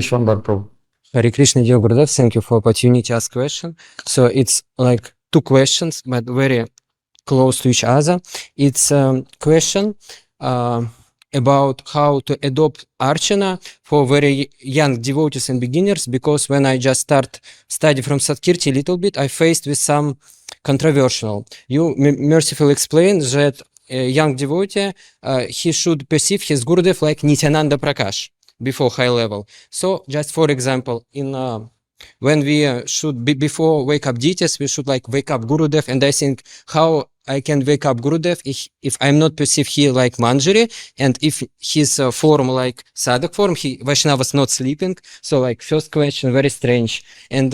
Vishwambar Prabhu. Hare Krishna, dear Gurudev, thank you for opportunity to ask question. So it's like two questions, but very close to each other. It's a question about how to adopt Archana for very young devotees and beginners, because when I just start study from Satkirti a little bit, I faced with some controversial. You mercifully explained that a young devotee, he should perceive his Gurudev like Nityananda Prakash before high level. So just for example, in when we should be before wake up deities, we should like wake up Gurudev, and I think how I can wake up Gurudev if I'm not perceive here like Manjari, and if his form like Sadhak form, Vaishnava was not sleeping. So like first question, very strange. And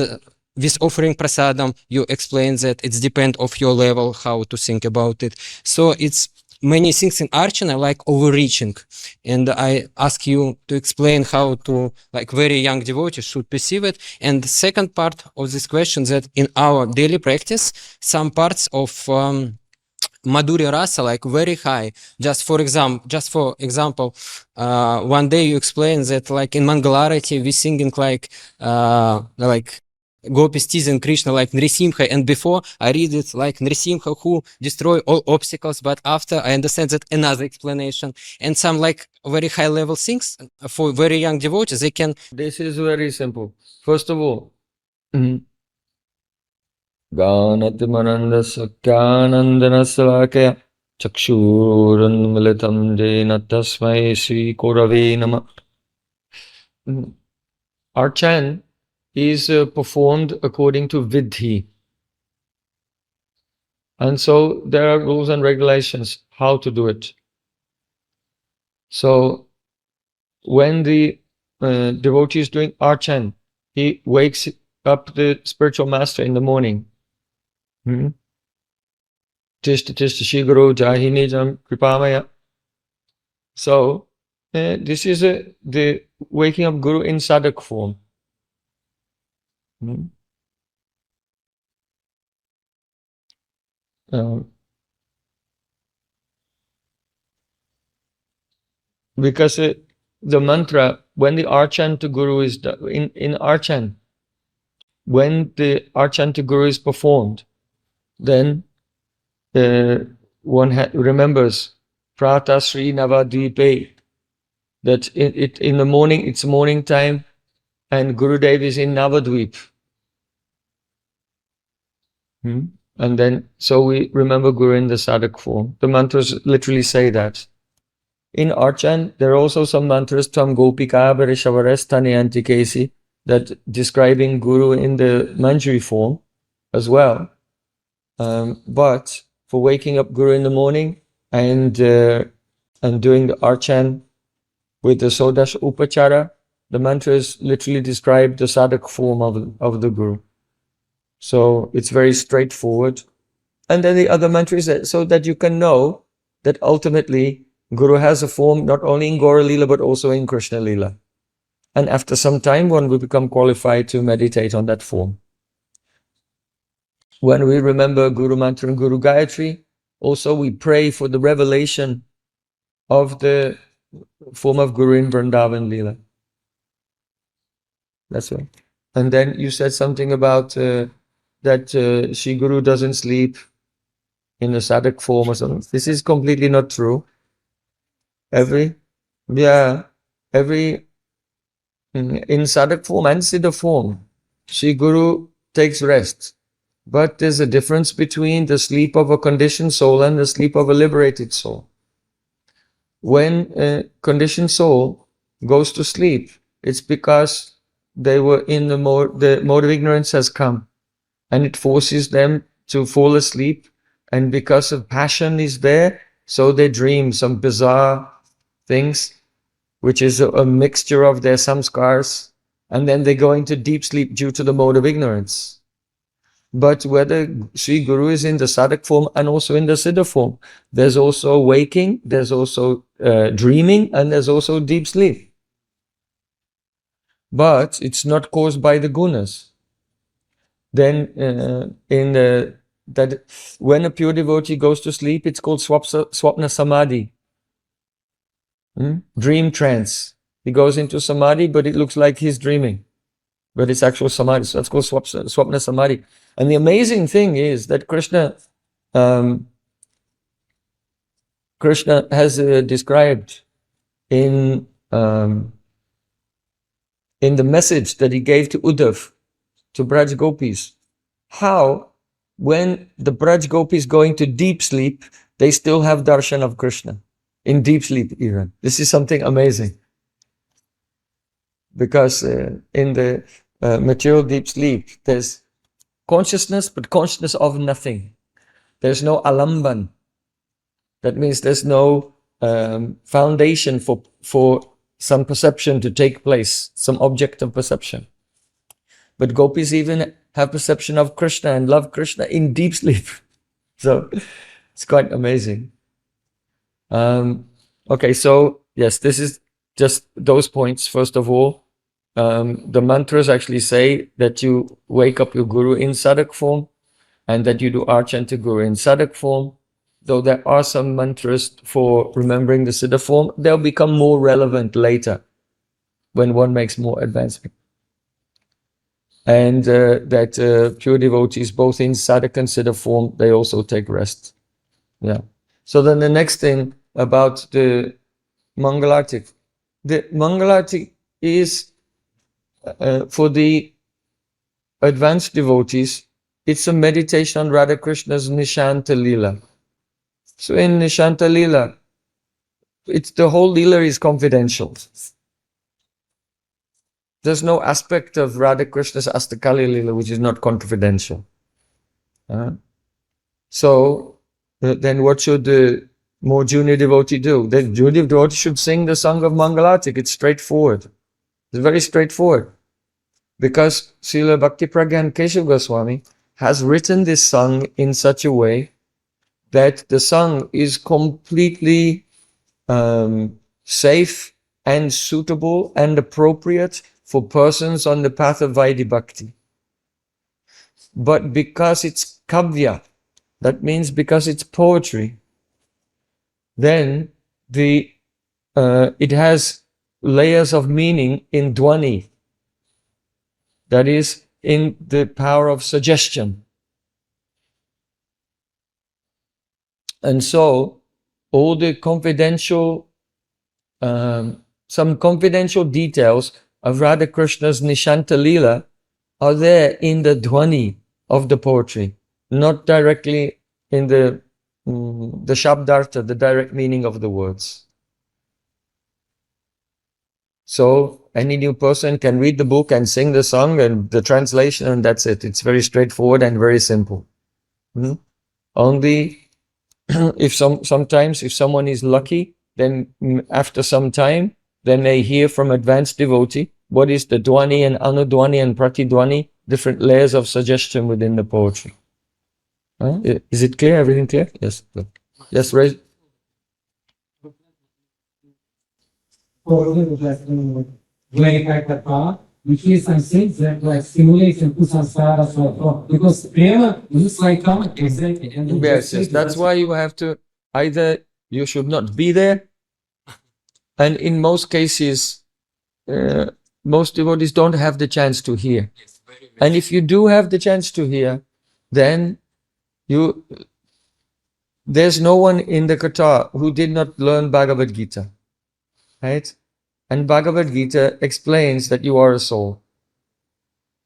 with offering prasadam, you explain that it's depend of your level, how to think about it. So it's many things in Archana like overreaching. And I ask you to explain how to like very young devotees should perceive it. And the second part of this question, that in our daily practice, some parts of Madhurya Rasa like very high. Just for example, one day you explained that like in Mangalarati we singing like Gopis teasing Krishna like Nrisimha, and before I read it like Nrisimha who destroy all obstacles, but after I understand that another explanation, and some like very high level things for very young devotees, they can. This is very simple. First of all, Ganatimananda Sakyanandana Salakaya Chakshurunmilitam Jena Tasmai Sri Korave Nama. Archan is performed according to Vidhi. And so there are rules and regulations how to do it. So when the devotee is doing Archan, he wakes up the spiritual master in the morning. Tishta Tishta Shri Guru Jahinijam Kripamaya. So this is the waking up Guru in sadhak form. Because the mantra, when the Archan to Guru is done, in Archan, when the Archan to Guru is performed, then one remembers Prata Sri Navadvipe, that in the morning, it's morning time, and Gurudev is in Navadvip. And then, so we remember Guru in the sadhak form. The mantras literally say that. In Archan, there are also some mantras, Tvam Gopika Varishavarestani Antikesi, that describing Guru in the Manjari form as well. But for waking up Guru in the morning and doing the Archan with the Sodash Upachara, the mantras literally describe the sadhak form of the Guru. So it's very straightforward. And then the other mantras, so that you can know that ultimately Guru has a form not only in Gaura Leela but also in Krishna Leela. And after some time, one will become qualified to meditate on that form. When we remember Guru Mantra and Guru Gayatri, also we pray for the revelation of the form of Guru in Vrindavan Leela. That's right. And then you said something about that Shri Guru doesn't sleep in a sadhak form or something. This is completely not true. Every in sadhak form and siddha form, Shri Guru takes rest. But there's a difference between the sleep of a conditioned soul and the sleep of a liberated soul. When a conditioned soul goes to sleep, it's because they were in the mode of ignorance has come, and it forces them to fall asleep, and because of passion is there, so they dream some bizarre things, which is a mixture of their samskars, and then they go into deep sleep due to the mode of ignorance. But whether Sri Guru is in the sadhak form and also in the siddha form, there's also waking, there's also dreaming, and there's also deep sleep. But it's not caused by the gunas. Then that when a pure devotee goes to sleep, it's called swapna samadhi, dream trance. He goes into samadhi, but it looks like he's dreaming. But it's actual samadhi. So that's called swapna samadhi. And the amazing thing is that Krishna has described in the message that he gave to Uddhav, to Braj Gopis, how when the Braj Gopis go into deep sleep, they still have darshan of Krishna. In deep sleep even. This is something amazing. Because in the material deep sleep, there's consciousness, but consciousness of nothing. There's no alamban. That means there's no foundation for some perception to take place, some object of perception. But gopis even have perception of Krishna and love Krishna in deep sleep. So it's quite amazing. Okay, so yes, this is just those points. First of all, the mantras actually say that you wake up your guru in sadhak form and that you do archana to guru in sadhak form. Though there are some mantras for remembering the siddha form, they'll become more relevant later when one makes more advancement. And that pure devotees, both in sadhak and siddha form, they also take rest. Yeah. So then the next thing about the Mangalartik. The Mangalartik is for the advanced devotees, it's a meditation on Radha Krishna's Nishanta Leela. So in Nishanta Leela, the whole Leela is confidential. There's no aspect of Radha Krishna's Astakali Leela which is not confidential. So then what should the more junior devotee do? The junior devotee should sing the song of Mangalartik. It's straightforward. It's very straightforward. Because Srila Bhakti Pragyan Keshav Goswami has written this song in such a way that the song is completely safe and suitable and appropriate for persons on the path of Vaidhi Bhakti. But because it's kavya, that means because it's poetry, then it has layers of meaning in dhwani, that is, in the power of suggestion. And so, all the confidential, some confidential details of Radha Krishna's Nishanta Leela are there in the dhwani of the poetry, not directly in the shabdartha, the direct meaning of the words. So any new person can read the book and sing the song and the translation, and that's it. It's very straightforward and very simple. Only sometimes if someone is lucky, then after some time, then they hear from advanced devotee what is the dhwani and anudhwani and pratidhwani, different layers of suggestion within the poetry. Is it clear? Everything clear? Yes. Good. Yes, raise. Which is something that like stimulation to samsara, so because prema looks like exactly. Yes. That's why you have to either you should not be there, and in most cases, most devotees don't have the chance to hear. And if you do have the chance to hear, then there's no one in the Katha who did not learn Bhagavad Gita, right? And Bhagavad Gita explains that you are a soul.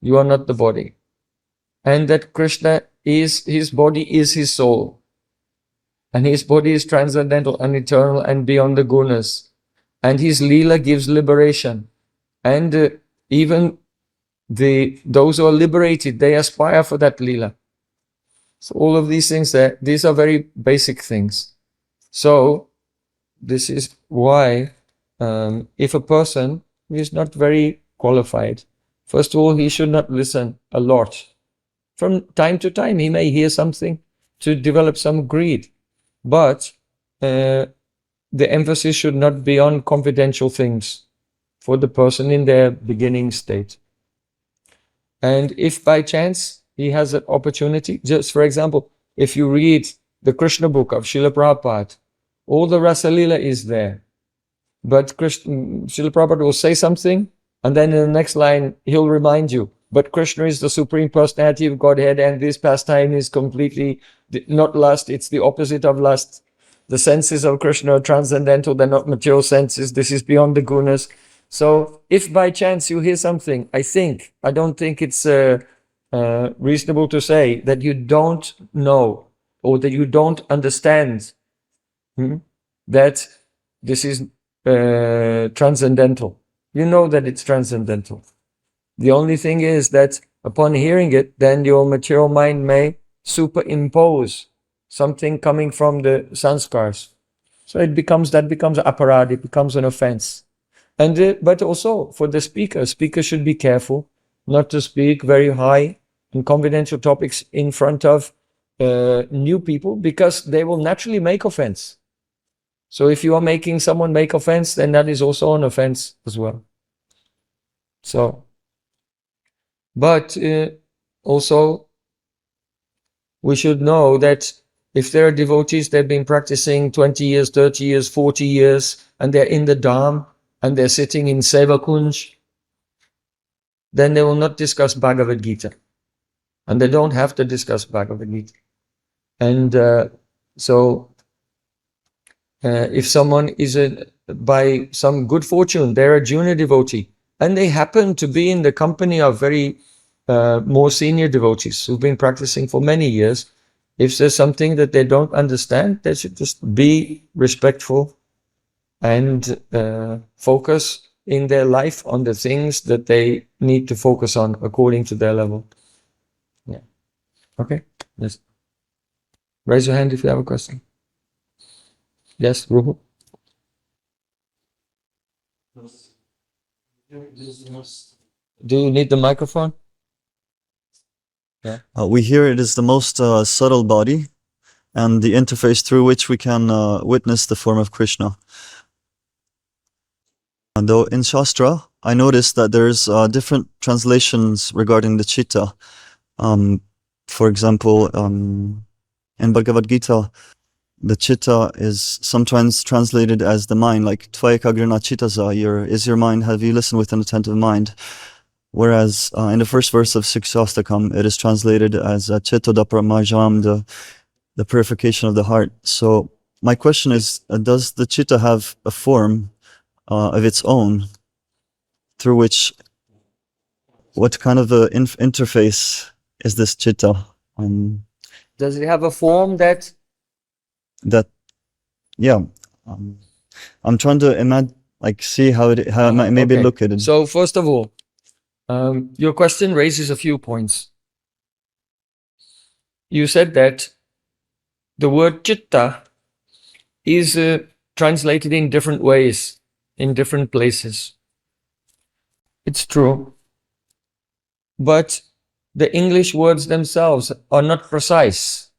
You are not the body. And that Krishna his body is his soul. And his body is transcendental and eternal and beyond the gunas. And his Leela gives liberation. And even those who are liberated, they aspire for that Leela. So all of these things, these are very basic things. So this is why if a person is not very qualified, first of all, he should not listen a lot. From time to time, he may hear something to develop some greed, but the emphasis should not be on confidential things for the person in their beginning state. And if by chance he has an opportunity, just for example, if you read the Krishna book of Srila Prabhupada, all the Rasa Leela is there. But Srila Prabhupada will say something, and then in the next line, he'll remind you. But Krishna is the Supreme Personality of Godhead, and this pastime is completely not lust, it's the opposite of lust. The senses of Krishna are transcendental, they're not material senses. This is beyond the gunas. So if by chance you hear something, I don't think it's reasonable to say that you don't know or that you don't understand that this is transcendental. You know that it's transcendental. The only thing is that upon hearing it, then your material mind may superimpose something coming from the sanskars. So that becomes aparad, it becomes an offense. And but also for the speaker should be careful not to speak very high and confidential topics in front of new people, because they will naturally make offense. So if you are making someone make offense, then that is also an offense as well. So, but also we should know that if there are devotees, they've been practicing 20 years, 30 years, 40 years, and they're in the Dham, and they're sitting in Seva Kunj, then they will not discuss Bhagavad Gita. And they don't have to discuss Bhagavad Gita. And if someone is by some good fortune, they're a junior devotee, and they happen to be in the company of very more senior devotees who've been practicing for many years, if there's something that they don't understand, they should just be respectful and focus in their life on the things that they need to focus on according to their level. Yeah. Okay. Yes. Raise your hand if you have a question. Yes, Ruhu? Do you need the microphone? Yeah. We hear it is the most subtle body and the interface through which we can witness the form of Krishna. And though in Shastra, I noticed that there's different translations regarding the Chitta. For example, in Bhagavad Gita, the Chitta is sometimes translated as the mind, like Tvayakagrana Chittaza, is your mind, have you listened with an attentive mind? Whereas in the first verse of Sikshastakam, it is translated as Chittodapramajam, the purification of the heart. So my question is, does the Chitta have a form of its own through which, what kind of a interface is this Chitta? Does it have a form that? I'm trying to imagine, see how it maybe Okay. look at it. So first of all, your question raises a few points. You said that the word Chitta is translated in different ways, in different places. It's true. But the English words themselves are not precise.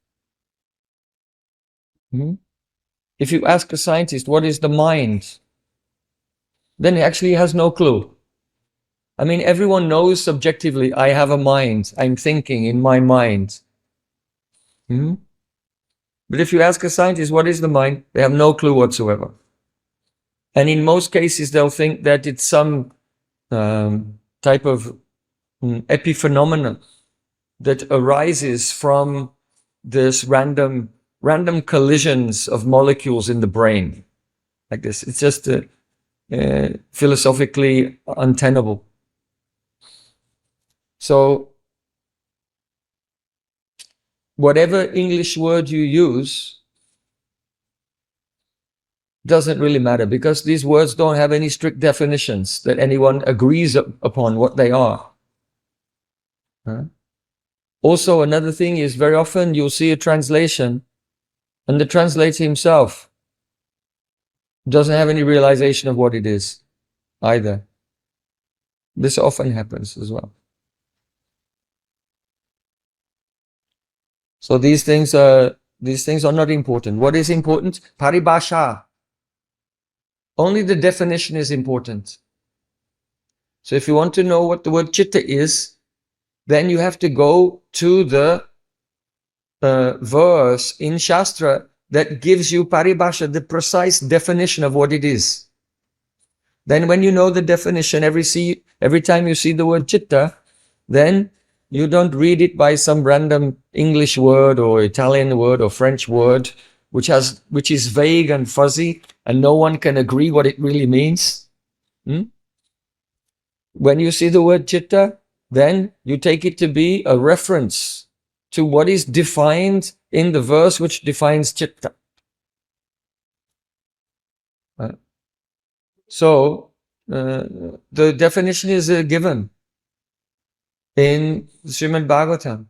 If you ask a scientist, what is the mind? Then he actually has no clue. I mean, everyone knows subjectively, I have a mind, I'm thinking in my mind. But if you ask a scientist, what is the mind? They have no clue whatsoever. And in most cases, they'll think that it's some type of epiphenomenon that arises from this random collisions of molecules in the brain. Like this. It's just philosophically untenable. So, whatever English word you use doesn't really matter, because these words don't have any strict definitions that anyone agrees upon what they are. Also, another thing is, very often you'll see a translation and the translator himself doesn't have any realization of what it is either. This often happens as well. So these things are not important. What is important? Paribhasha. Only the definition is important. So if you want to know what the word Chitta is, then you have to go to the verse in Shastra that gives you paribhasha, the precise definition of what it is. Then when you know the definition, every time you see the word chitta, then you don't read it by some random English word or Italian word or French word, which is vague and fuzzy and no one can agree what it really means. When you see the word chitta, then you take it to be a reference to what is defined in the verse which defines chitta. So the definition is given in Srimad Bhagavatam.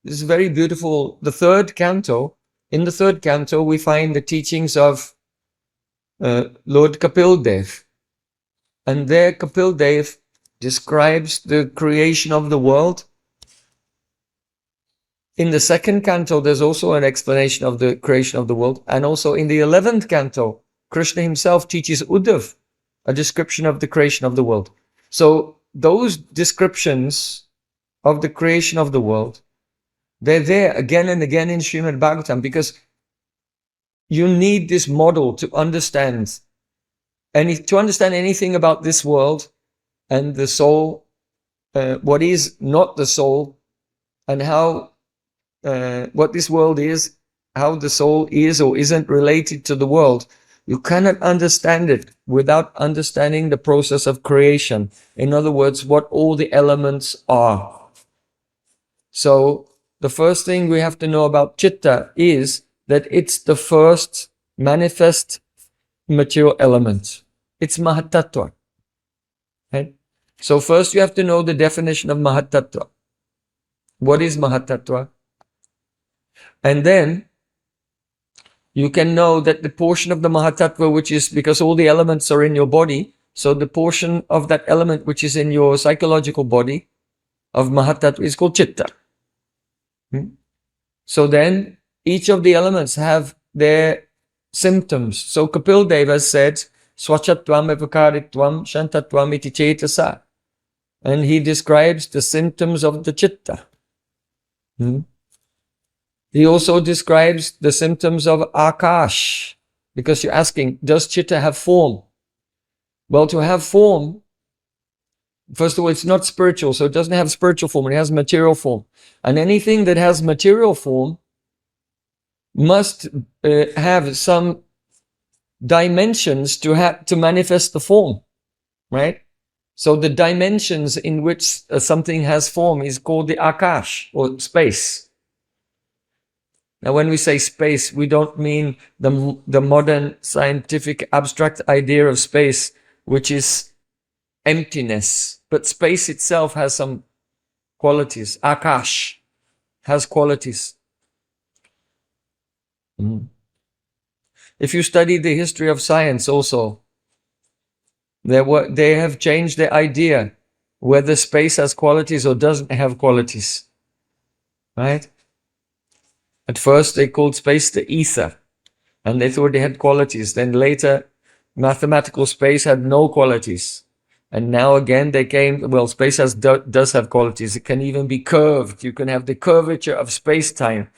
This is very beautiful. The third canto, in the third canto, we find the teachings of Lord Kapil Dev. And there Kapil Dev describes the creation of the world. In the second canto, there's also an explanation of the creation of the world. And also in the 11th canto, Krishna himself teaches Uddhav a description of the creation of the world. So those descriptions of the creation of the world, they're there again and again in Srimad Bhagavatam because you need this model to understand anything about this world and the soul, what is not the soul, and how what this world is, how the soul is or isn't related to the world. You cannot understand it without understanding the process of creation. In other words, what all the elements are. So the first thing we have to know about Chitta is that it's the first manifest material element. It's Mahatattva. Right? So first you have to know the definition of Mahatattva. What is Mahatattva? And then you can know that the portion of the Mahatattva, which is because all the elements are in your body, so the portion of that element which is in your psychological body of Mahatattva is called Chitta. So then each of the elements have their symptoms. So Kapil Dev has said, Swachatvam evakaritvam shantatvam iti chetasa. And he describes the symptoms of the Chitta. He also describes the symptoms of Akash. Because you're asking, does Chitta have form? Well, to have form, first of all, it's not spiritual, so it doesn't have spiritual form, it has material form. And anything that has material form must have some dimensions to manifest the form, right? So the dimensions in which something has form is called the Akash, or space. Now, when we say space, we don't mean the modern scientific abstract idea of space, which is emptiness. But space itself has some qualities. Akash has qualities. If you study the history of science also, they have changed the idea whether space has qualities or doesn't have qualities. Right? At first they called space the ether, and they thought they had qualities. Then later, mathematical space had no qualities. And now again they came, well, space does have qualities. It can even be curved. You can have the curvature of space-time.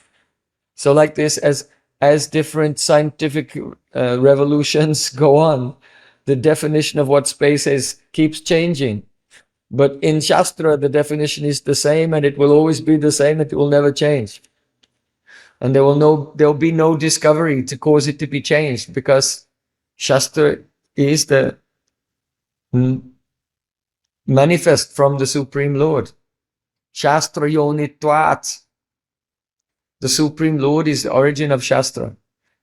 So like this, as different scientific revolutions go on, the definition of what space is keeps changing. But in Shastra, the definition is the same, and it will always be the same, and it will never change. And there will be no discovery to cause it to be changed, because Shastra is the manifest from the Supreme Lord. Shastra yonitvat. The Supreme Lord is the origin of Shastra.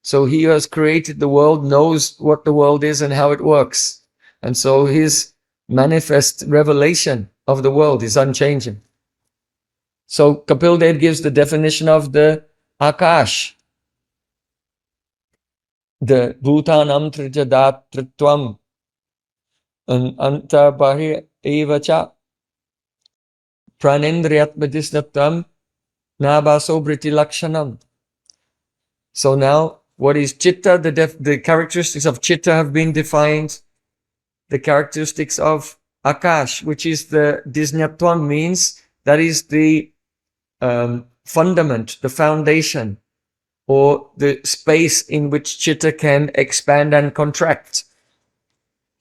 So he who has created the world knows what the world is and how it works. And so his manifest revelation of the world is unchanging. So Kapil Dev gives the definition of the Akash. The Bhutanam Trijadat Tritvam Antabhari Evacha Pranendriyatmadisnaptam Nabaso Briti Lakshanam. So now, what is Chitta? The characteristics of Chitta have been defined. The characteristics of Akash, which is the Disnyatvam, means that is the fundament, the foundation, or the space in which Chitta can expand and contract.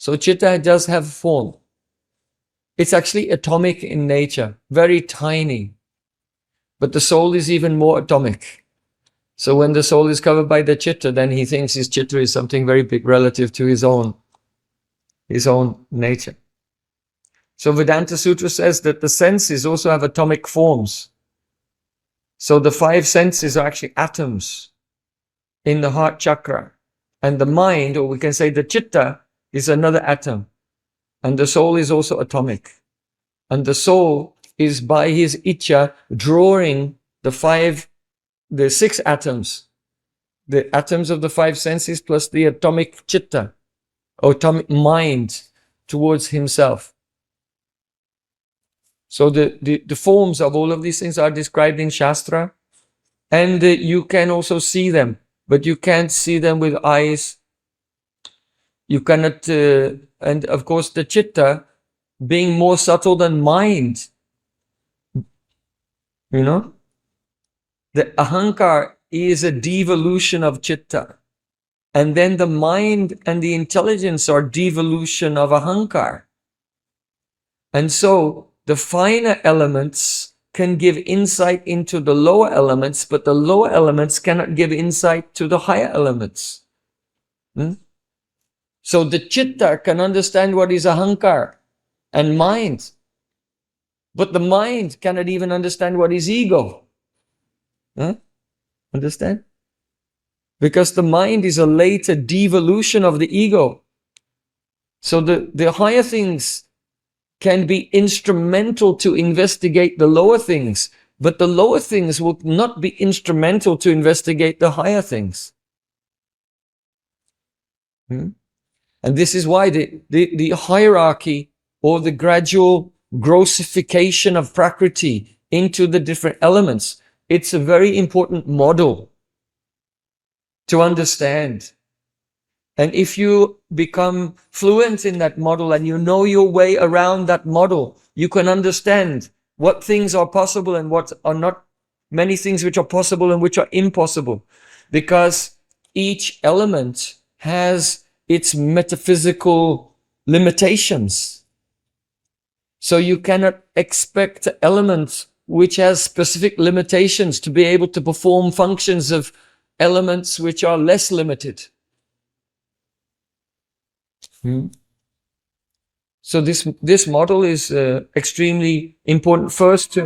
So Chitta does have form. It's actually atomic in nature, very tiny. But the soul is even more atomic. So when the soul is covered by the Chitta, then he thinks his Chitta is something very big relative to his own nature. So Vedanta Sutra says that the senses also have atomic forms. So the 5 senses are actually atoms in the heart chakra. And the mind, or we can say the Chitta, is another atom. And the soul is also atomic. And the soul is by his Icha drawing the 6 atoms. The atoms of the 5 senses plus the atomic Chitta, or atomic mind towards himself. So the forms of all of these things are described in Shastra, and you can also see them, but you can't see them with eyes. You cannot, and of course the Chitta, being more subtle than mind, you know, the Ahankar is a devolution of Chitta, and then the mind and the intelligence are devolution of Ahankar. And so the finer elements can give insight into the lower elements, but the lower elements cannot give insight to the higher elements. So the Chitta can understand what is Ahankar and mind, but the mind cannot even understand what is ego. Understand? Because the mind is a later devolution of the ego. So the higher things can be instrumental to investigate the lower things, but the lower things will not be instrumental to investigate the higher things. And this is why the hierarchy, or the gradual grossification of Prakriti into the different elements, it's a very important model to understand. And if you become fluent in that model and you know your way around that model, you can understand what things are possible and what are not, many things which are possible and which are impossible. Because each element has its metaphysical limitations. So you cannot expect an element which has specific limitations to be able to perform functions of elements which are less limited. So this model is extremely important. First,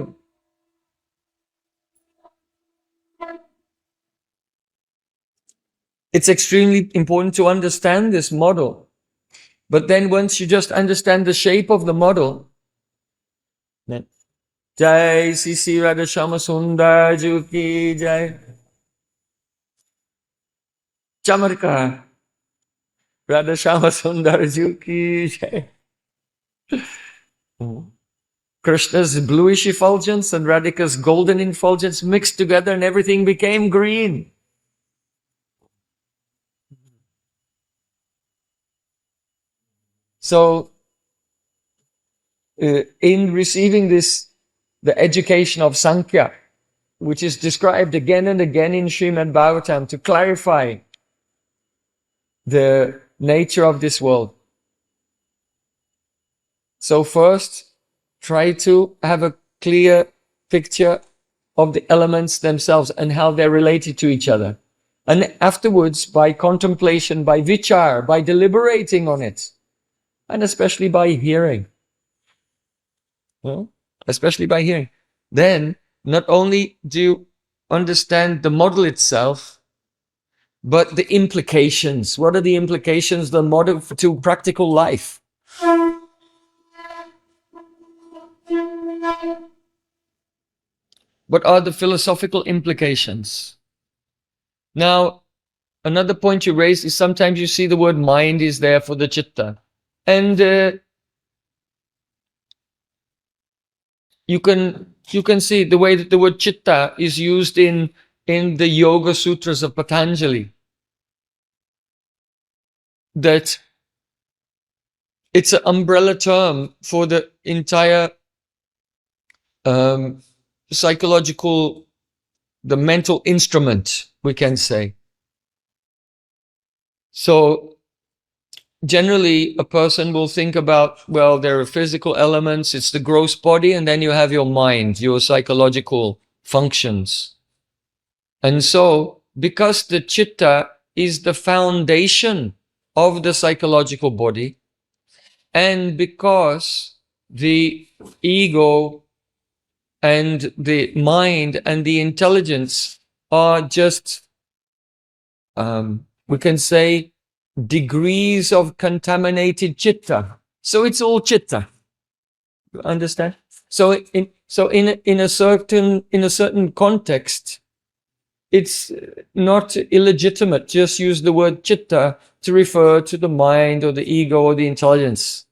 it's extremely important to understand this model. But then once you just understand the shape of the model, then Jai Sisi Radha Shama Sundar Juki Jai Chamarka Radha Shama Sundar Juki Jai. Krishna's bluish effulgence and Radhika's golden effulgence mixed together and everything became green. So, in receiving this, the education of Sankhya, which is described again and again in Srimad Bhagavatam to clarify the nature of this world. So first, try to have a clear picture of the elements themselves and how they're related to each other. And afterwards, by contemplation, by vichar, by deliberating on it, and especially by hearing. Especially by hearing. Then, not only do you understand the model itself, but the implications. What are the implications, the model to practical life? What are the philosophical implications? Now, another point you raised is sometimes you see the word mind is there for the Chitta. And you can see the way that the word Chitta is used in the Yoga Sutras of Patanjali. That it's an umbrella term for the entire psychological, the mental instrument, we can say. So generally a person will think about, well, there are physical elements, it's the gross body, and then you have your mind, your psychological functions. And so, because the chitta is the foundation of the psychological body, and because the ego and the mind and the intelligence are just, we can say, degrees of contaminated chitta. So it's all chitta. You understand? So in a certain context, it's not illegitimate. Just use the word chitta to refer to the mind or the ego or the intelligence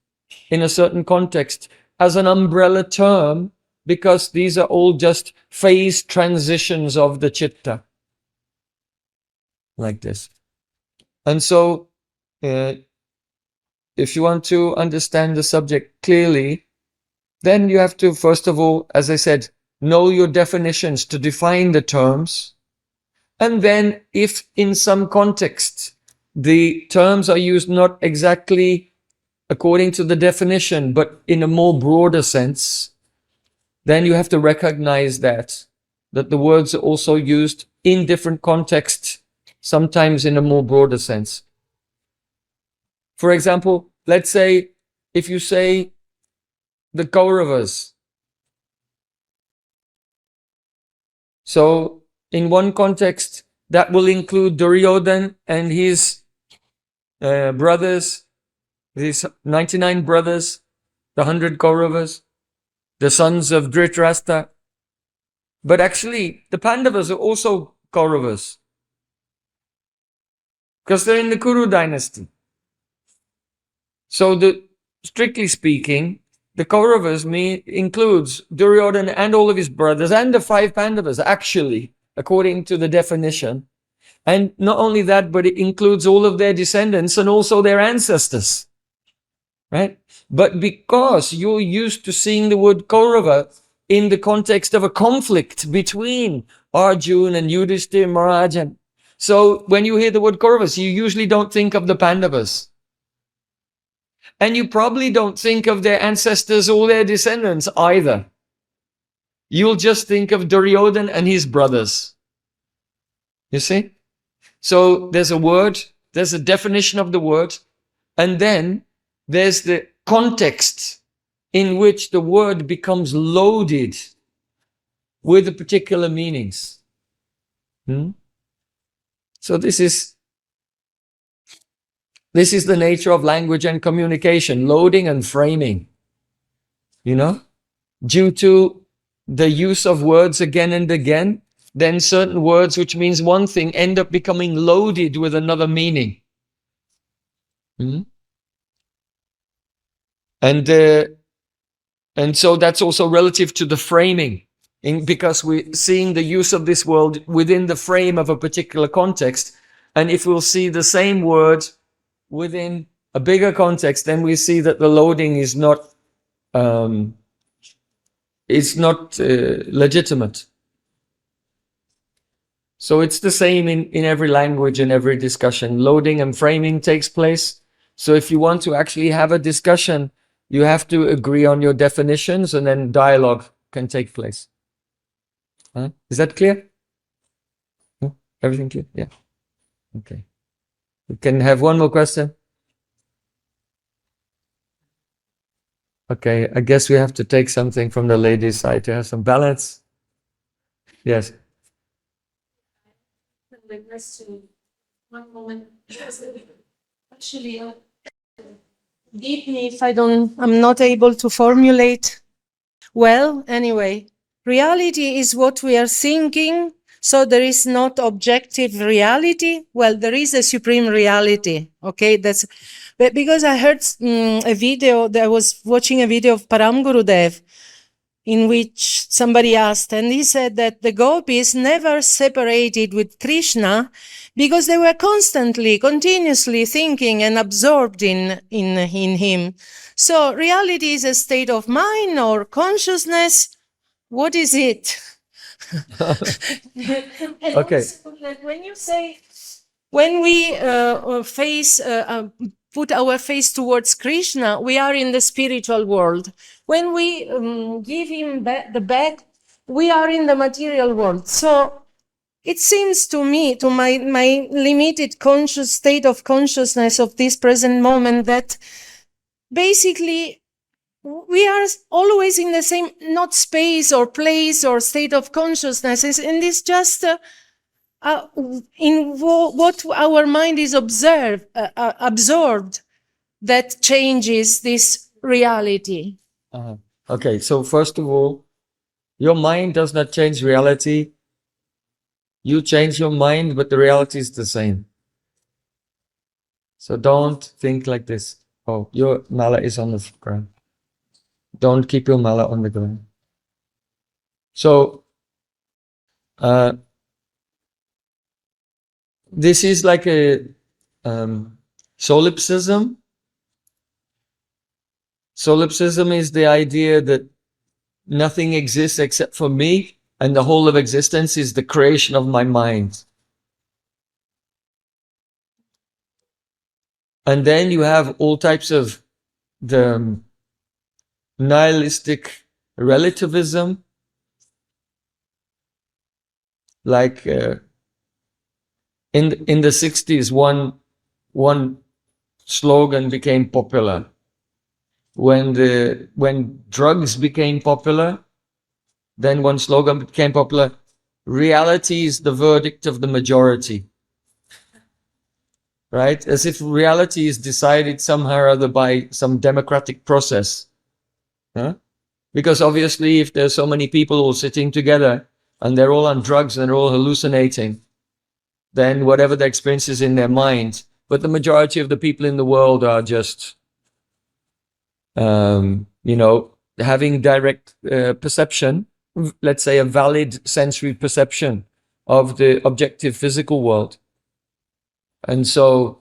in a certain context as an umbrella term, because these are all just phase transitions of the chitta. Like this. And so, if you want to understand the subject clearly, then you have to, first of all, as I said, know your definitions to define the terms. And then if in some context the terms are used not exactly according to the definition, but in a more broader sense, then you have to recognize that the words are also used in different contexts, sometimes in a more broader sense. For example, let's say if you say the Kauravas. So in one context, that will include Duryodhan and his brothers, his 99 brothers, the 100 Kauravas, the sons of Dhritarashtra. But actually, the Pandavas are also Kauravas, because they're in the Kuru dynasty. So strictly speaking, the Kauravas includes Duryodhan and all of his brothers and the 5 Pandavas, actually, according to the definition. And not only that, but it includes all of their descendants and also their ancestors. Right? But because you're used to seeing the word Kaurava in the context of a conflict between Arjuna and Yudhishthira Maharajan, so when you hear the word Kauravas, you usually don't think of the Pandavas. And you probably don't think of their ancestors or their descendants either. You'll just think of Duryodhan and his brothers. You see? So there's a word, there's a definition of the word, and then there's the context in which the word becomes loaded with the particular meanings. So this is the nature of language and communication, loading and framing. You know, due to the use of words again and again, then certain words which means one thing end up becoming loaded with another meaning. And so that's also relative to the framing, because we're seeing the use of this word within the frame of a particular context. And if we'll see the same word within a bigger context, then we see that the loading is not legitimate. So it's the same in every language and every discussion. Loading and framing takes place. So if you want to actually have a discussion, you have to agree on your definitions, and then dialogue can take place. Is that clear? Everything clear? Yeah. Okay. We can have one more question. Okay, I guess we have to take something from the ladies' side to have some balance. Yes. The question, one moment. Actually, give me if I'm not able to formulate well. Anyway, reality is what we are thinking. So there is not objective reality. Well, there is a supreme reality. Okay, but because I heard a video, I was watching a video of Param Gurudev, in which somebody asked, and he said that the gopis never separated with Krishna because they were continuously thinking and absorbed in him. So reality is a state of mind or consciousness. What is it? Okay. Also, when you say, when we face put our face towards Krishna, we are in the spiritual world. When we give him the back, we are in the material world. So it seems to me, to my limited conscious state of consciousness of this present moment, that basically we are always in the same, not space or place or state of consciousness, and it's just what our mind is absorbed that changes this reality. Okay, so first of all, your mind does not change reality. You change your mind, but the reality is the same. So don't think like this. Oh, your mala is on the ground. Don't keep your mala on the ground. So, this is like a solipsism. Solipsism is the idea that nothing exists except for me, and the whole of existence is the creation of my mind. And then you have all types of the nihilistic relativism, like in the 60s, one slogan became popular. When drugs became popular, then one slogan became popular: reality is the verdict of the majority. Right? As if reality is decided somehow or other by some democratic process. Huh? Because obviously, if there's so many people all sitting together and they're all on drugs and they're all hallucinating, then whatever the experience is in their mind, but the majority of the people in the world are just, having direct perception, let's say a valid sensory perception of the objective physical world. And so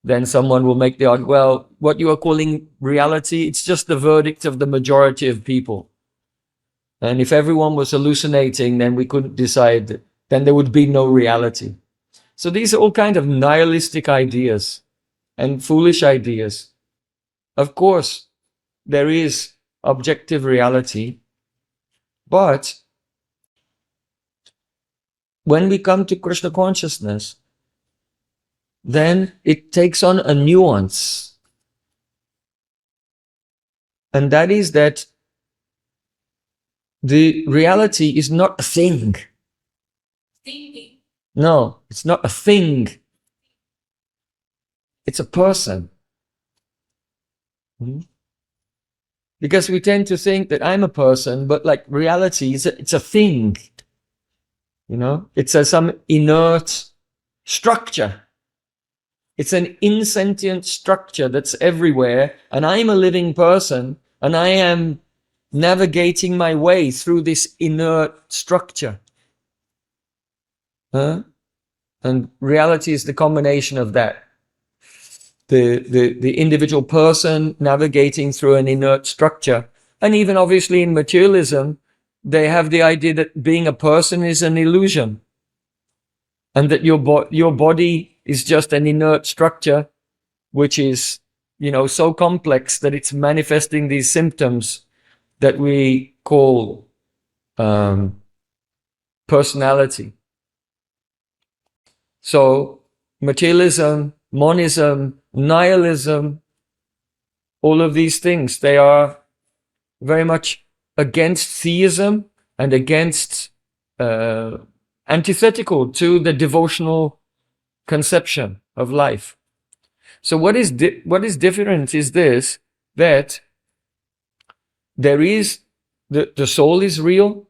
then someone will make the argument, well, what you are calling reality, it's just the verdict of the majority of people. And if everyone was hallucinating, then we couldn't decide, then there would be no reality. So these are all kind of nihilistic ideas and foolish ideas. Of course, there is objective reality, but when we come to Krishna consciousness, then it takes on a nuance. And that is that the reality is not a thing. No, it's not a thing. It's a person. Because we tend to think that I'm a person, but like reality is it's a thing. It's some inert structure. It's an insentient structure that's everywhere, and I'm a living person, and I am navigating my way through this inert structure. And reality is the combination of that. The individual person navigating through an inert structure. And even obviously in materialism, they have the idea that being a person is an illusion. And that your body is just an inert structure, which is, so complex that it's manifesting these symptoms that we call personality. So materialism, monism, nihilism, all of these things, they are very much against theism and against antithetical to the devotional conception of life. So what is different is this, that there is the soul is real,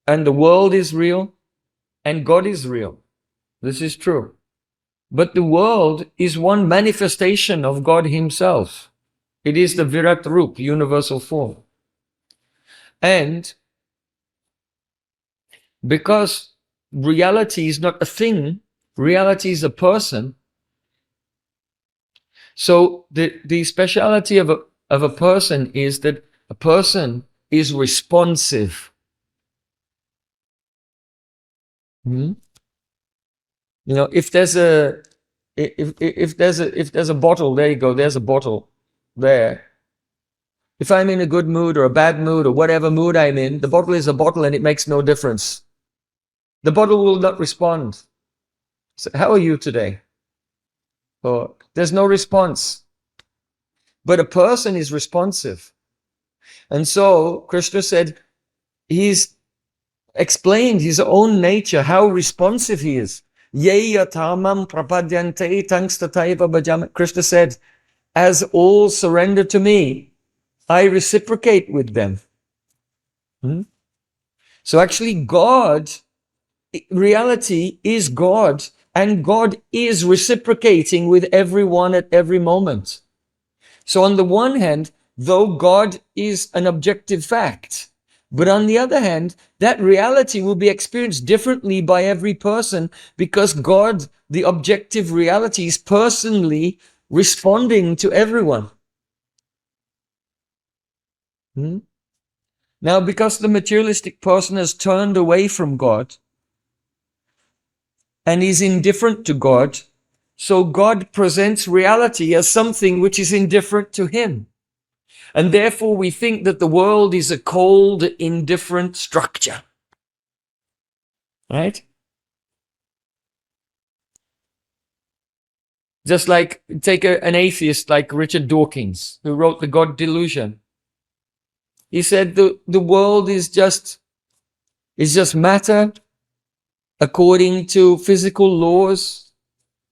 and the world is real, and God is real. This is true. But the world is one manifestation of God himself. It is the Virat Rup, universal form. And because reality is not a thing, reality is a person. So the speciality of a person is that a person is responsive. If there's if there's a bottle, there you go, there's a bottle there. If I'm in a good mood or a bad mood or whatever mood I'm in, the bottle is a bottle and it makes no difference. The bottle will not respond. So how are you today? Or there's no response. But a person is responsive. And so Krishna said he's explained his own nature, how responsive he is. Krishna said, as all surrender to me, I reciprocate with them. So actually God, reality is God, and God is reciprocating with everyone at every moment. So on the one hand, though God is an objective fact, but on the other hand, that reality will be experienced differently by every person because God, the objective reality, is personally responding to everyone. Now, because the materialistic person has turned away from God and is indifferent to God, so God presents reality as something which is indifferent to him. And therefore we think that the world is a cold, indifferent structure. Right? Just like, take an atheist like Richard Dawkins, who wrote The God Delusion. He said the world is just matter according to physical laws,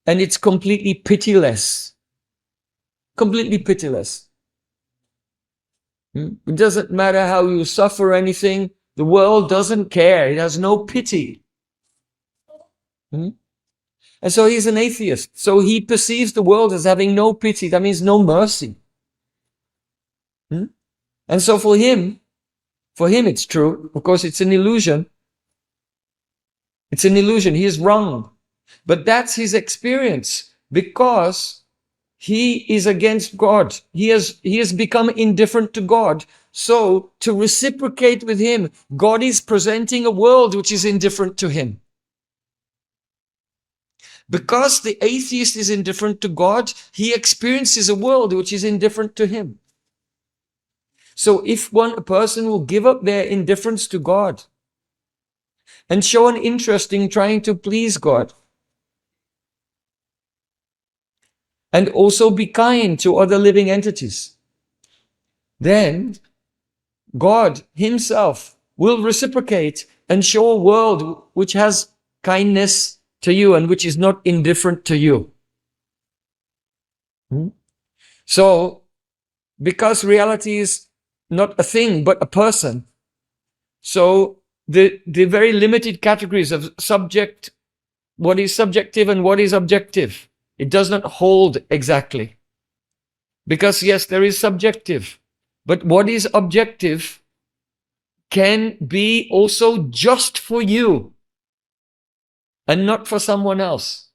and it's completely pitiless. Completely pitiless. It doesn't matter how you suffer anything. The world doesn't care. It has no pity. And so he's an atheist. So he perceives the world as having no pity. That means no mercy. And so for him it's true. Of course, it's an illusion. It's an illusion. He is wrong. But that's his experience because he is against God. He has become indifferent to God. So to reciprocate with him, God is presenting a world which is indifferent to him. Because the atheist is indifferent to God, he experiences a world which is indifferent to him. So if a person will give up their indifference to God and show an interest in trying to please God, and also be kind to other living entities, then God himself will reciprocate and show a world which has kindness to you and which is not indifferent to you. So, because reality is not a thing but a person, so the very limited categories of subject, what is subjective and what is objective, it does not hold exactly. Because yes, there is subjective, but what is objective can be also just for you and not for someone else.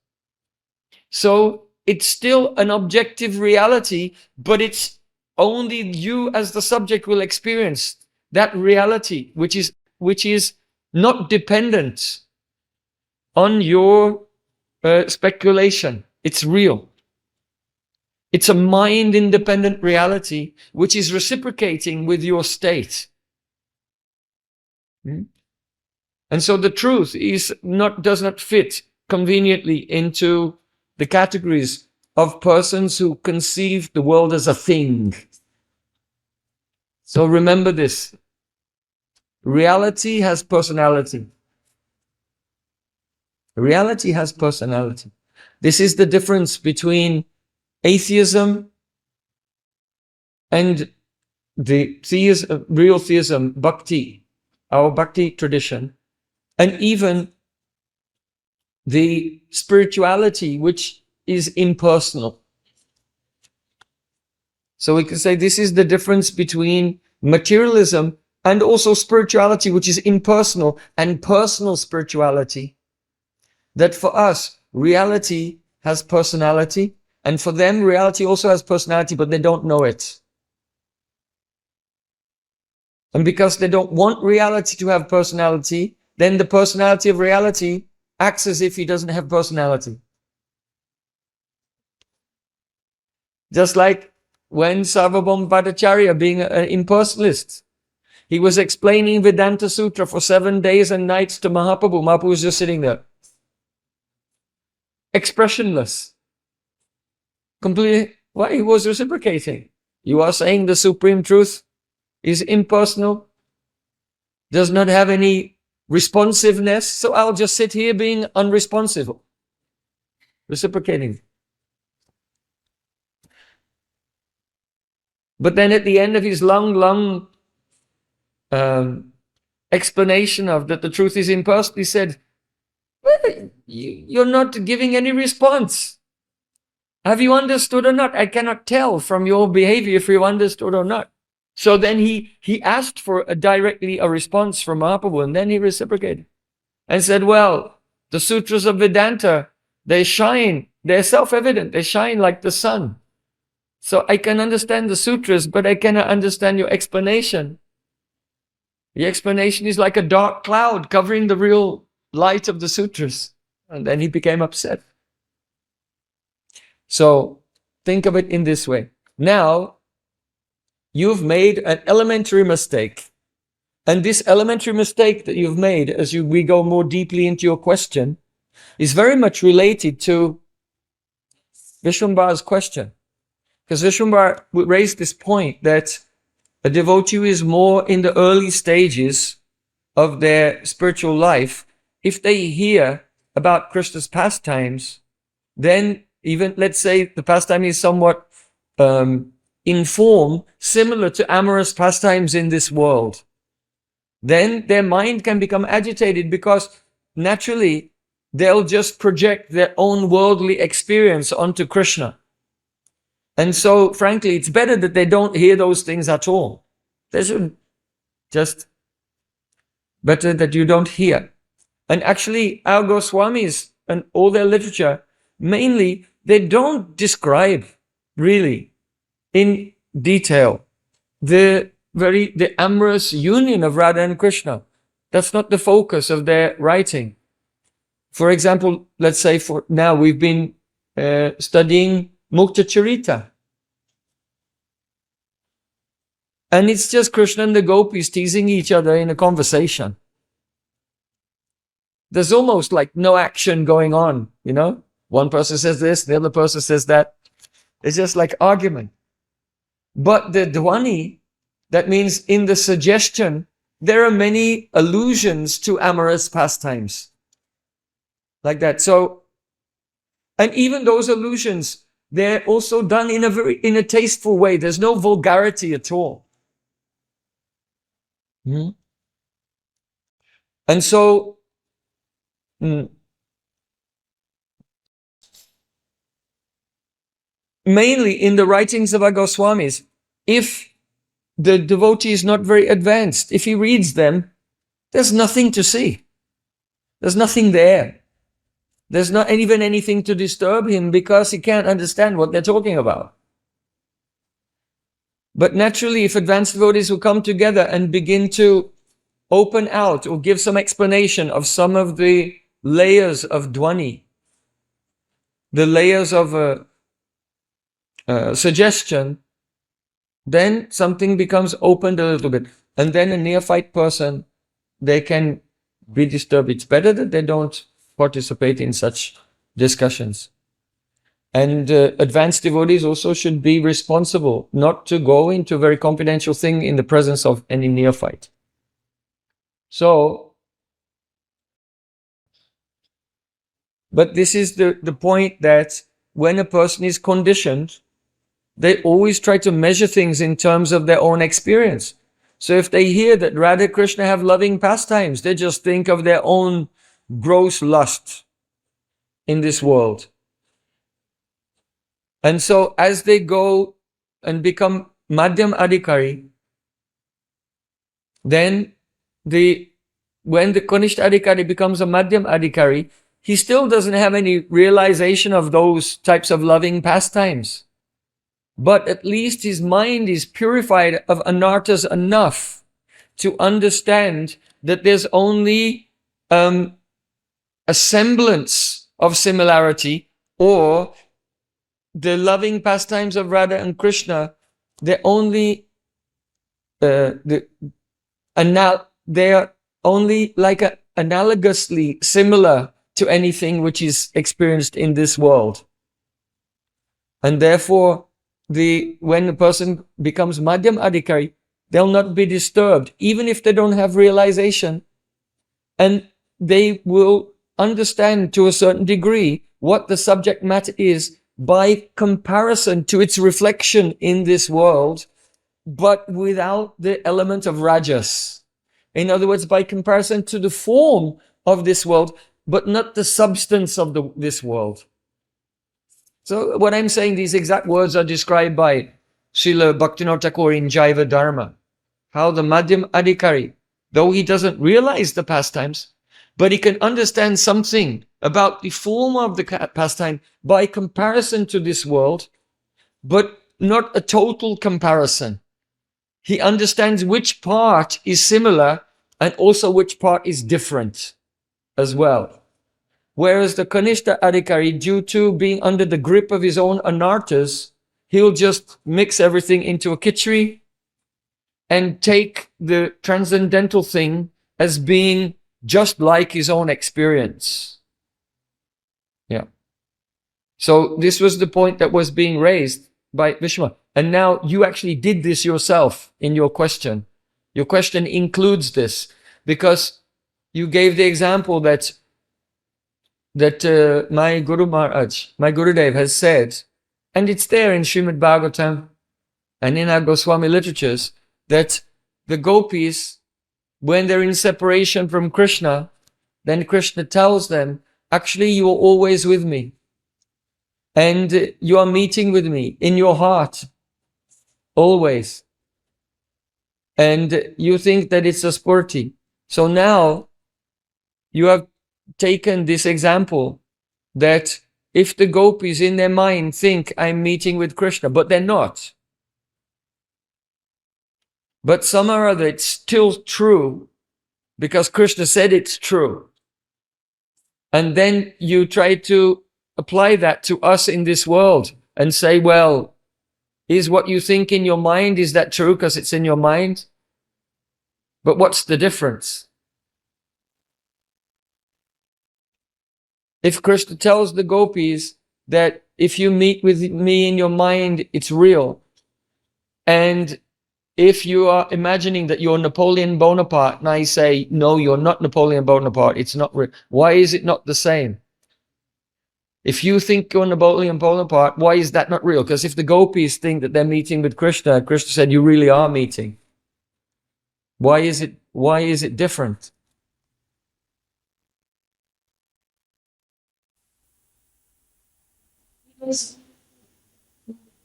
So it's still an objective reality, but it's only you as the subject will experience that reality, which is not dependent on your speculation. It's real. It's a mind-independent reality which is reciprocating with your state. And so the truth does not fit conveniently into the categories of persons who conceive the world as a thing. So remember this. Reality has personality. Reality has personality. This is the difference between atheism and the theism, real theism, bhakti, our bhakti tradition, and even the spirituality which is impersonal. So we can say this is the difference between materialism and also spirituality which is impersonal and personal spirituality. That for us, reality has personality, and for them, reality also has personality, but they don't know it. And because they don't want reality to have personality, then the personality of reality acts as if he doesn't have personality. Just like when Sarvabhauma Bhattacharya, being an impersonalist, he was explaining Vedanta Sutra for 7 days and nights to Mahaprabhu. Mahaprabhu was just sitting there, expressionless, completely. Why? He was reciprocating. You are saying the supreme truth is impersonal, does not have any responsiveness, so I'll just sit here being unresponsive, reciprocating. But then at the end of his long explanation of that the truth is impersonal, he said, well, you're not giving any response. Have you understood or not? I cannot tell from your behavior if you understood or not. So then he asked for directly a response from Mahaprabhu, and then he reciprocated and said, well, the sutras of Vedanta, they shine, they're self-evident, they shine like the sun. So I can understand the sutras, but I cannot understand your explanation. The explanation is like a dark cloud covering the real light of the sutras. And then he became upset. So think of it in this way. Now, you've made an elementary mistake. And this elementary mistake that you've made, as we go more deeply into your question, is very much related to Vishwambara's question. Because Vishwambara raised this point that a devotee is more in the early stages of their spiritual life. If they hear about Krishna's pastimes, then even, let's say, the pastime is somewhat in form similar to amorous pastimes in this world, then their mind can become agitated because naturally they'll just project their own worldly experience onto Krishna. And so, frankly, it's better that they don't hear those things at all. They should just, better that you don't hear. And actually, our Goswamis and all their literature, mainly, they don't describe really in detail the amorous union of Radha and Krishna. That's not the focus of their writing. For example, let's say for now we've been studying Mukta Charita. And it's just Krishna and the gopis teasing each other in a conversation. There's almost like no action going on, you know? One person says this, the other person says that. It's just like argument. But the Dhwani, that means in the suggestion, there are many allusions to amorous pastimes. Like that. So, and even those allusions, they're also done in a tasteful way. There's no vulgarity at all. And so, mainly in the writings of our Goswamis, if the devotee is not very advanced, if he reads them, there's nothing to see. There's nothing there. There's not even anything to disturb him because he can't understand what they're talking about. But naturally, if advanced devotees will come together and begin to open out or give some explanation of some of the layers of Dhwani, the layers of suggestion, then something becomes opened a little bit. And then a neophyte person, they can be disturbed. It's better that they don't participate in such discussions. And advanced devotees also should be responsible not to go into a very confidential thing in the presence of any neophyte. So, but this is the point that when a person is conditioned, they always try to measure things in terms of their own experience. So if they hear that Radha Krishna have loving pastimes, they just think of their own gross lust in this world. And so as they go and become Madhyam Adhikari, then when the Kanishta Adhikari becomes a Madhyam Adhikari, he still doesn't have any realization of those types of loving pastimes. But at least his mind is purified of anarthas enough to understand that there's only a semblance of similarity, or the loving pastimes of Radha and Krishna, they're only they are only like analogously similar to anything which is experienced in this world. And therefore, when a person becomes Madhyam Adhikari, they'll not be disturbed, even if they don't have realization. And they will understand to a certain degree what the subject matter is by comparison to its reflection in this world, but without the element of rajas. In other words, by comparison to the form of this world, but not the substance of this world. So what I'm saying, these exact words are described by Srila Bhaktivinoda Thakur in Jaiva Dharma. How the Madhyam Adhikari, though he doesn't realize the pastimes, but he can understand something about the form of the pastime by comparison to this world, but not a total comparison. He understands which part is similar and also which part is different as well. Whereas the Kanishta Adhikari, due to being under the grip of his own anarthas, he'll just mix everything into a khichdi and take the transcendental thing as being just like his own experience. Yeah. So this was the point that was being raised by Vishma. And now you actually did this yourself in your question. Your question includes this because you gave the example that my Guru Maharaj, my Gurudev has said, and it's there in Srimad Bhagavatam and in our Goswami literatures, that the gopis, when they're in separation from Krishna, then Krishna tells them, actually you are always with me. And you are meeting with me in your heart, always. And you think that it's a spurti. So now you have taken this example that if the gopis in their mind think I'm meeting with Krishna, but they're not. But somehow or other it's still true because Krishna said it's true. And then you try to apply that to us in this world and say, well, is what you think in your mind, is that true because it's in your mind? But what's the difference? If Krishna tells the gopis that if you meet with me in your mind, it's real. And if you are imagining that you're Napoleon Bonaparte, and I say, no, you're not Napoleon Bonaparte, it's not real. Why is it not the same? If you think you're Napoleon Bonaparte, why is that not real? Because if the gopis think that they're meeting with Krishna, Krishna said, you really are meeting. Why is it different? Because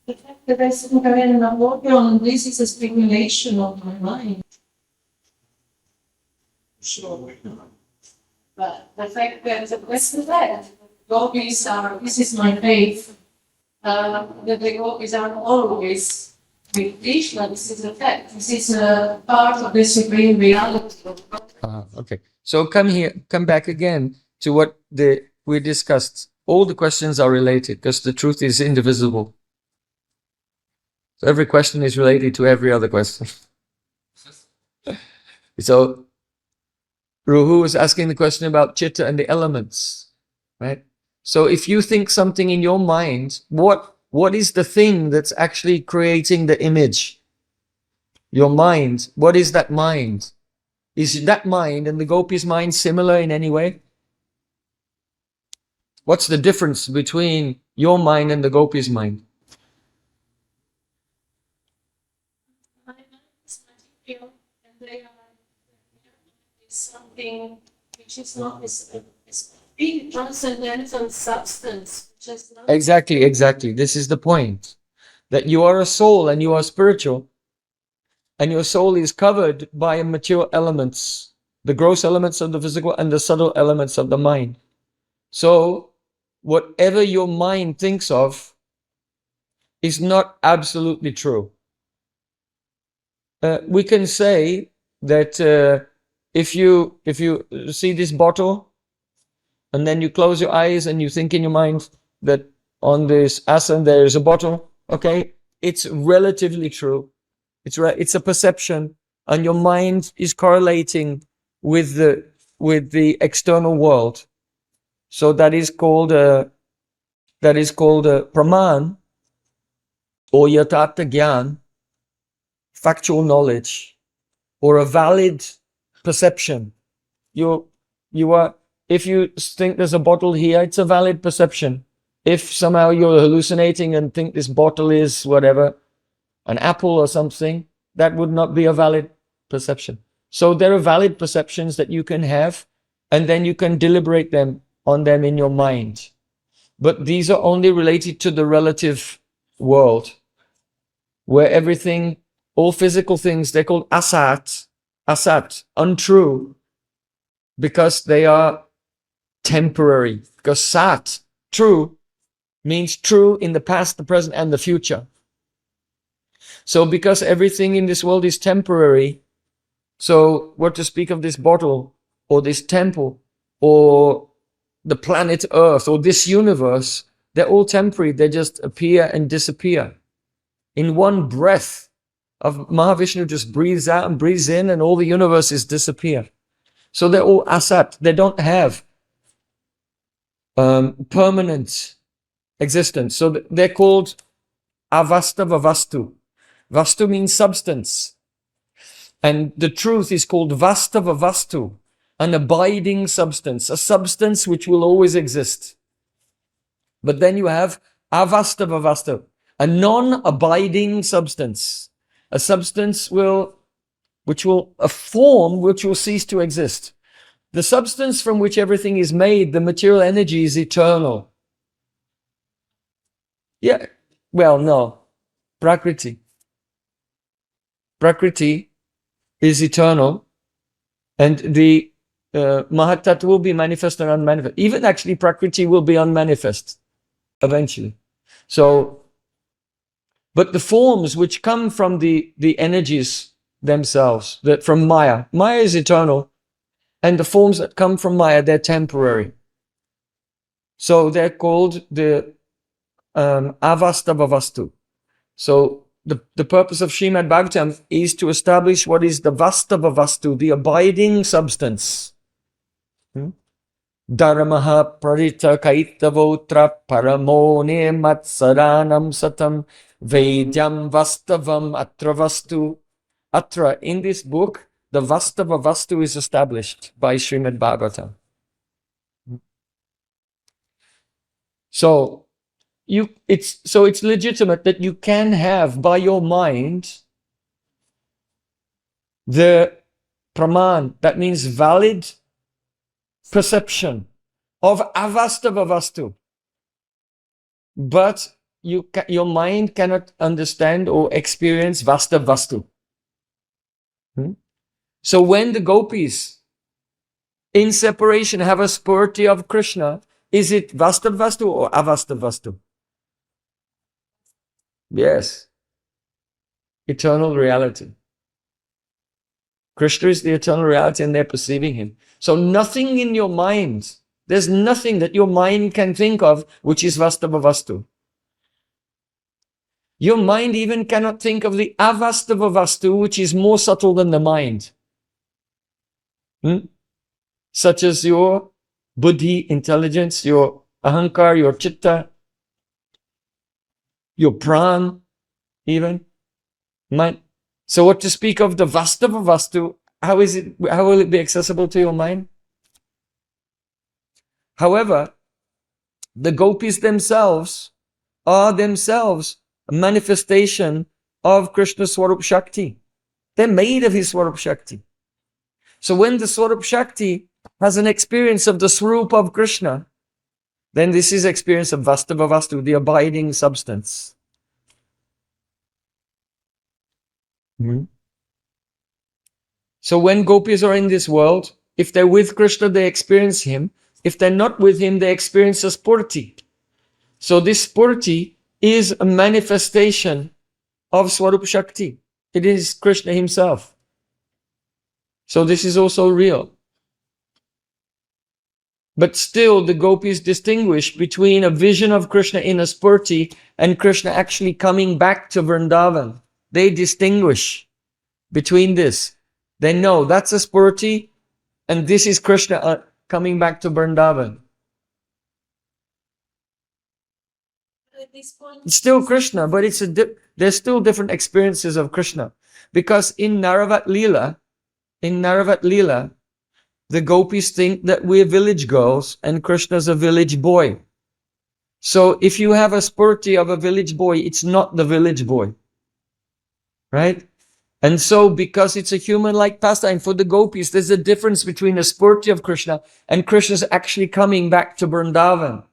the fact that I think on this is a speculation of my mind. Sure. But the fact that the question that gopis are, this is my faith, that the gopis are always with Krishna, this is a fact. This is a part of the supreme reality. Okay. So come back again to what we discussed. All the questions are related because the truth is indivisible. So every question is related to every other question. So Ruhu was asking the question about Chitta and the elements, right? So if you think something in your mind, what is the thing that's actually creating the image? Your mind. What is that mind? Is that mind and the gopi's mind similar in any way? What's the difference between your mind and the gopi's mind? My mind is material, and they are something which is not this big transcendental substance. Which is not Exactly. This is the point. That you are a soul and you are spiritual. And your soul is covered by material elements. The gross elements of the physical and the subtle elements of the mind. So, whatever your mind thinks of is not absolutely true. We can say that if you see this bottle and then you close your eyes and you think in your mind that on this asan there is a bottle. Okay, it's relatively true. It's a perception, and your mind is correlating with the external world. So that is called a praman or yatartha gyan, factual knowledge, or a valid perception. You are, if you think there's a bottle here, it's a valid perception. If somehow you're hallucinating and think this bottle is whatever, an apple or something, that would not be a valid perception. So there are valid perceptions that you can have, and then you can deliberate on them in your mind. But these are only related to the relative world, where everything, all physical things, they're called asat, untrue, because they are temporary. Because sat, true, means true in the past, the present, and the future. So because everything in this world is temporary, so what to speak of this bottle, or this temple, or the planet Earth, or this universe, they're all temporary. They just appear and disappear. In one breath of Mahavishnu just breathes out and breathes in, and all the universes disappear. So they're all asat. They don't have permanent existence. So they're called avastava vastu. Vastu means substance. And the truth is called vastava vastu, an abiding substance, a substance which will always exist. But then you have avastava vastu, a non-abiding substance, a substance a form which will cease to exist. The substance from which everything is made, the material energy, is eternal. Yeah, well, no. Prakriti is eternal, and the Mahatat will be manifest and unmanifest. Even actually Prakriti will be unmanifest eventually. So, but the forms which come from the energies themselves, from Maya is eternal, and the forms that come from Maya, they're temporary. So they're called the avastava vastu. So the purpose of Srimad Bhagavatam is to establish what is the vastava vastu, the abiding substance. Dharmaha parita kaitavotra paramone matsaranam satam vedyam vastavam atra vastu. Atra, in this book, the vastava vastu is established by Srimad Bhagavatam. So it's legitimate that you can have by your mind the praman, that means valid perception of avastava vastu, but your mind cannot understand or experience vastava vastu. So when the gopis in separation have a spurti of Krishna, is it vastava vastu or avastava vastu? Yes. Eternal reality. Krishna is the eternal reality, and they're perceiving him. So nothing in your mind, there's nothing that your mind can think of which is vastava vastu. Your mind even cannot think of the avastava vastu, which is more subtle than the mind. Such as your buddhi, intelligence, your ahankar, your chitta, your pran, even mind. So what to speak of the vastava vastu? How will it be accessible to your mind? However, the gopis themselves are themselves a manifestation of Krishna Swarup Shakti. They're made of his Swarup Shakti. So when the Swarup Shakti has an experience of the Swarup of Krishna, then this is experience of vastava vastu, the abiding substance. So when gopis are in this world, if they're with Krishna, they experience him. If they're not with him, they experience a spurti. So this spurti is a manifestation of Swarup Shakti. It is Krishna himself. So this is also real. But still, the gopis distinguish between a vision of Krishna in a spurti and Krishna actually coming back to Vrindavan. They distinguish between this. They know that's a spurti and this is Krishna coming back to Vrindavan. At this point, It's still Krishna, but there's still different experiences of Krishna. Because in Naravat Leela, the gopis think that we're village girls and Krishna's a village boy. So if you have a spurti of a village boy, it's not the village boy. Right? And so because it's a human-like pastime for the gopis, there's a difference between a spurti of Krishna and Krishna's actually coming back to Vrindavan.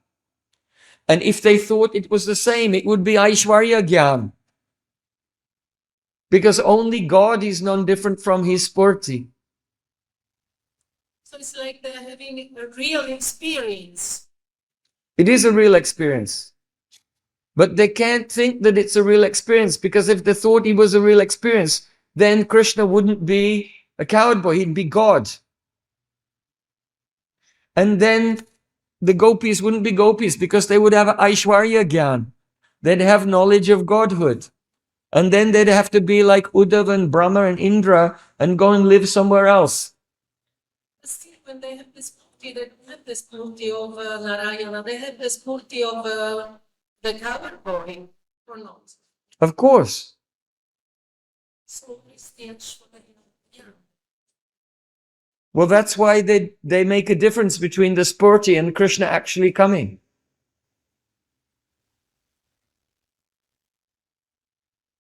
And if they thought it was the same, it would be Aishwarya Gyan. Because only God is non-different from his spurti. so it's like they're having a real experience. It is a real experience. But they can't think that it's a real experience, because if they thought it was a real experience, then Krishna wouldn't be a cowboy, he'd be God. And then the gopis wouldn't be gopis because they would have Aishwarya Gyan. They'd have knowledge of Godhood. And then they'd have to be like Uddhav and Brahma and Indra and go and live somewhere else. But still, when they have this spurti, they don't have this spurti of Narayana, they have this spurti of the cowboy, or not? Of course. So it's the Aishwarya. Yeah. Well, that's why they make a difference between the spurti and Krishna actually coming.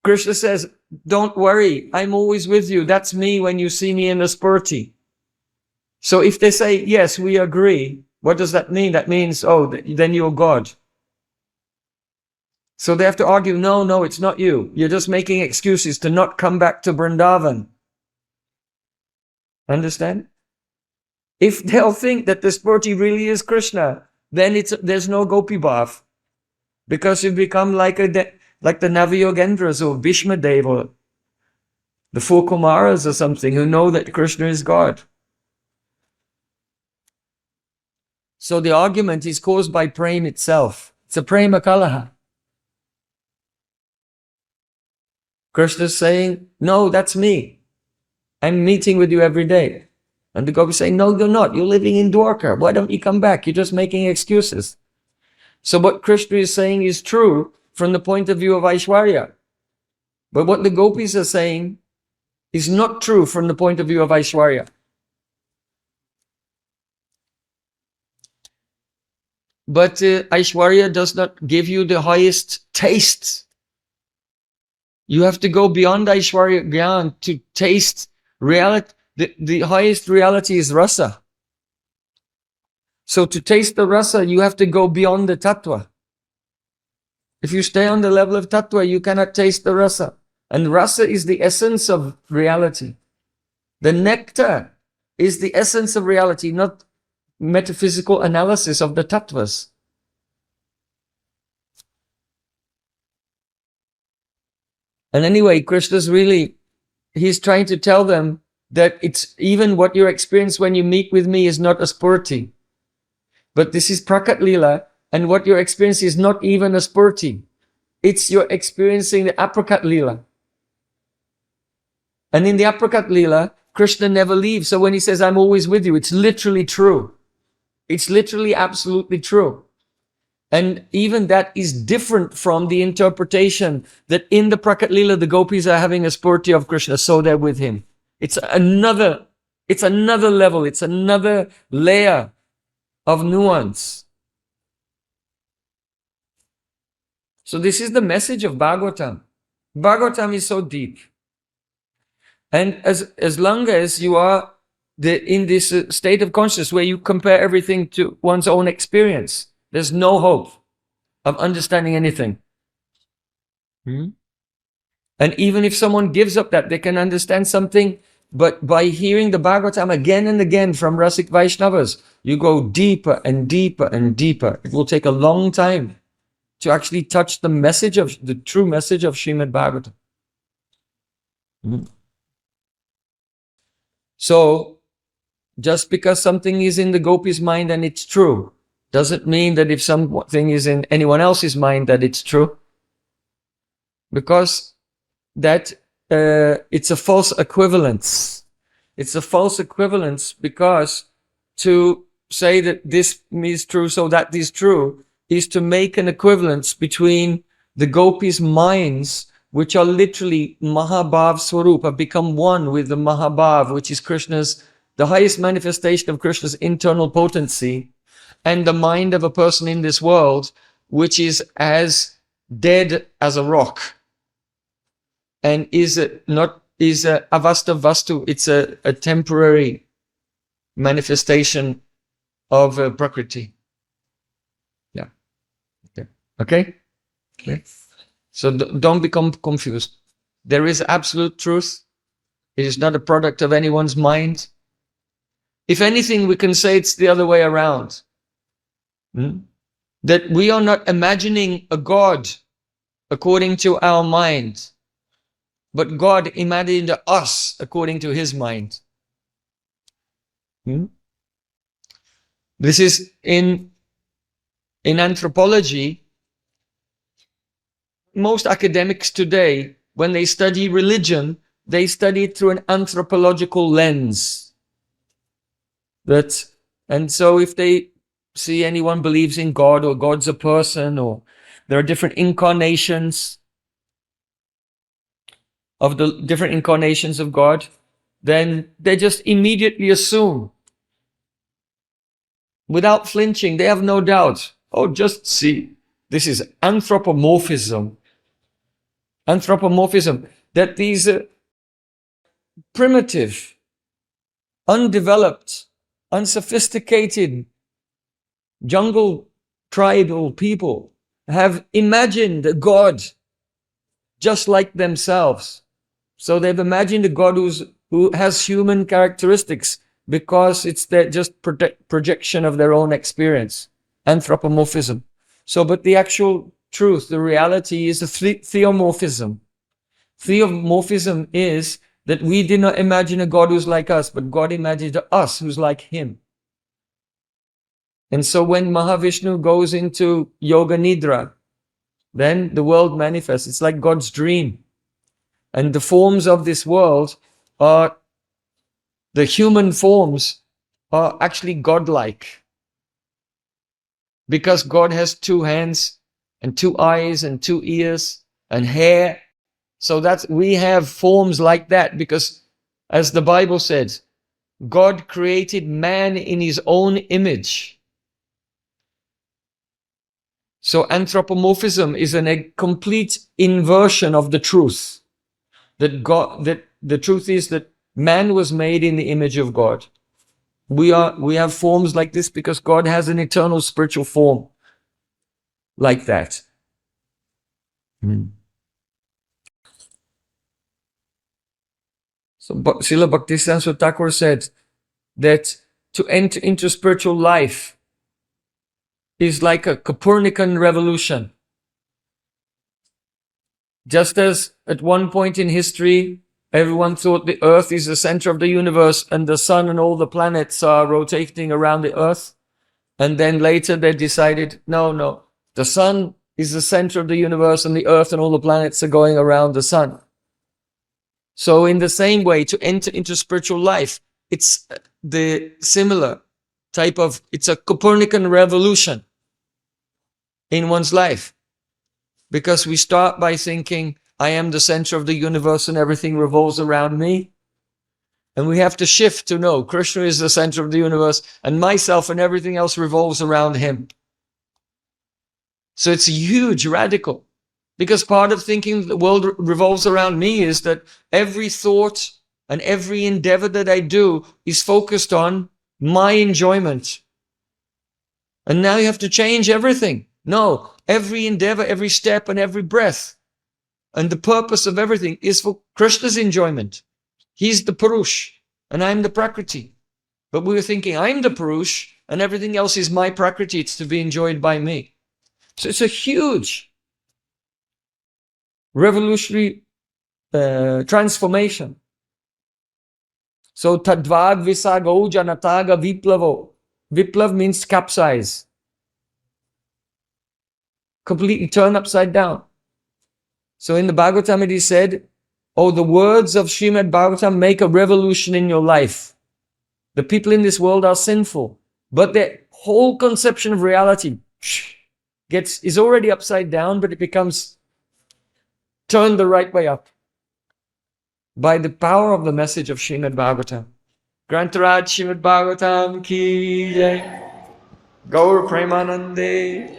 Krishna says, don't worry, I'm always with you. That's me when you see me in the spurti. So if they say, yes, we agree, what does that mean? That means, oh, then you're God. So they have to argue, no, it's not you. You're just making excuses to not come back to Vrindavan. Understand? If they'll think that the spurti really is Krishna, then there's no Gopi Bhav. Because you become like the Navayogendras or Bhishma Dev or the four Kumaras or something who know that Krishna is God. So the argument is caused by prema itself. It's a prema kalaha. Krishna's saying, no, that's me. I'm meeting with you every day. And the gopis say, no, you're not. You're living in Dwarka. Why don't you come back? You're just making excuses. So what Krishna is saying is true from the point of view of Aishwarya. But what the gopis are saying is not true from the point of view of Aishwarya. But Aishwarya does not give you the highest taste. You have to go beyond Aishwarya Gyan to taste reality. The highest reality is rasa. So to taste the rasa, you have to go beyond the tattva. If you stay on the level of tattva, you cannot taste the rasa. And rasa is the essence of reality. The nectar is the essence of reality, not metaphysical analysis of the tattvas. And anyway, Krishna's he's trying to tell them that it's even what you experience when you meet with me is not a spurti. But this is Prakat Leela, and what you're experiencing is not even a spurti. It's you're experiencing the Aprakat Leela. And in the Aprakat Leela, Krishna never leaves. So when he says, I'm always with you, it's literally true. It's literally absolutely true. And even that is different from the interpretation that in the Prakat Leela, the gopis are having a spurti of Krishna, so they're with him. It's another level. It's another layer of nuance. So this is the message of Bhagavatam. Bhagavatam is so deep. And as long as you are in this state of consciousness where you compare everything to one's own experience, there's no hope of understanding anything. And even if someone gives up that, they can understand something. But by hearing the Bhagavatam again and again from Rasik Vaishnavas, you go deeper and deeper and deeper. It will take a long time to actually touch the true message of Srimad Bhagavatam. So just because something is in the gopi's mind and it's true, doesn't mean that if something is in anyone else's mind that it's true. Because that it's a false equivalence. It's a false equivalence because to say that this is true so that is true is to make an equivalence between the gopis' minds, which are literally Mahabhav Swarupa, become one with the Mahabhav, which is Krishna's, the highest manifestation of Krishna's internal potency, and the mind of a person in this world, which is as dead as a rock, and is a avasta vastu. It's a temporary manifestation of Prakriti. Yeah. Okay? So don't become confused. There is absolute truth. It is not a product of anyone's mind. If anything, we can say it's the other way around. That we are not imagining a God according to our mind, but God imagined us according to his mind. This is in anthropology. Most academics today, when they study religion, they study it through an anthropological lens. And so if they see anyone believes in God, or God's a person, or there are different incarnations of the different incarnations of God, then they just immediately assume, without flinching, they have no doubt, oh, just see, this is anthropomorphism. Anthropomorphism, that these primitive, undeveloped, unsophisticated jungle tribal people have imagined a God just like themselves. So they've imagined a God who has human characteristics because it's their just projection of their own experience. Anthropomorphism. So, but the actual truth, the reality is a theomorphism. Theomorphism is that we did not imagine a God who's like us, but God imagined us who's like him. And so when Mahavishnu goes into Yoga Nidra, then the world manifests. It's like God's dream. And the forms of this world are, the human forms are actually godlike. Because God has 2 hands and 2 eyes and 2 ears and hair. So that's, we have forms like that because, as the Bible says, God created man in his own image. So anthropomorphism is a complete inversion of the truth. That the truth is that man was made in the image of God. We have forms like this because God has an eternal spiritual form like that. So Srila Bhaktisiddhanta Thakur said that to enter into spiritual life is like a Copernican revolution. Just as at one point in history, everyone thought the earth is the center of the universe and the sun and all the planets are rotating around the earth. And then later they decided, no, the sun is the center of the universe and the earth and all the planets are going around the sun. So in the same way, to enter into spiritual life, it's the similar type of, it's a Copernican revolution in one's life. Because we start by thinking, I am the center of the universe and everything revolves around me. And we have to shift to know, Krishna is the center of the universe and myself and everything else revolves around him. So it's huge, radical. Because part of thinking the world revolves around me is that every thought and every endeavor that I do is focused on my enjoyment. And now you have to change everything. No, every endeavor, every step, and every breath, and the purpose of everything is for Krishna's enjoyment. He's the Purush, and I'm the Prakriti. But we were thinking, I'm the Purush, and everything else is my Prakriti. It's to be enjoyed by me. So it's a huge revolutionary transformation. So tadvad visago janataga viplavo. Viplav means capsize. Completely turn upside down. So in the Bhagavatam it is said, oh, the words of Srimad Bhagavatam make a revolution in your life. The people in this world are sinful, but their whole conception of reality is already upside down, but it becomes turned the right way up by the power of the message of Srimad Bhagavatam. Grantaraj Srimad Bhagavatam ki jai. Gaur Premanande.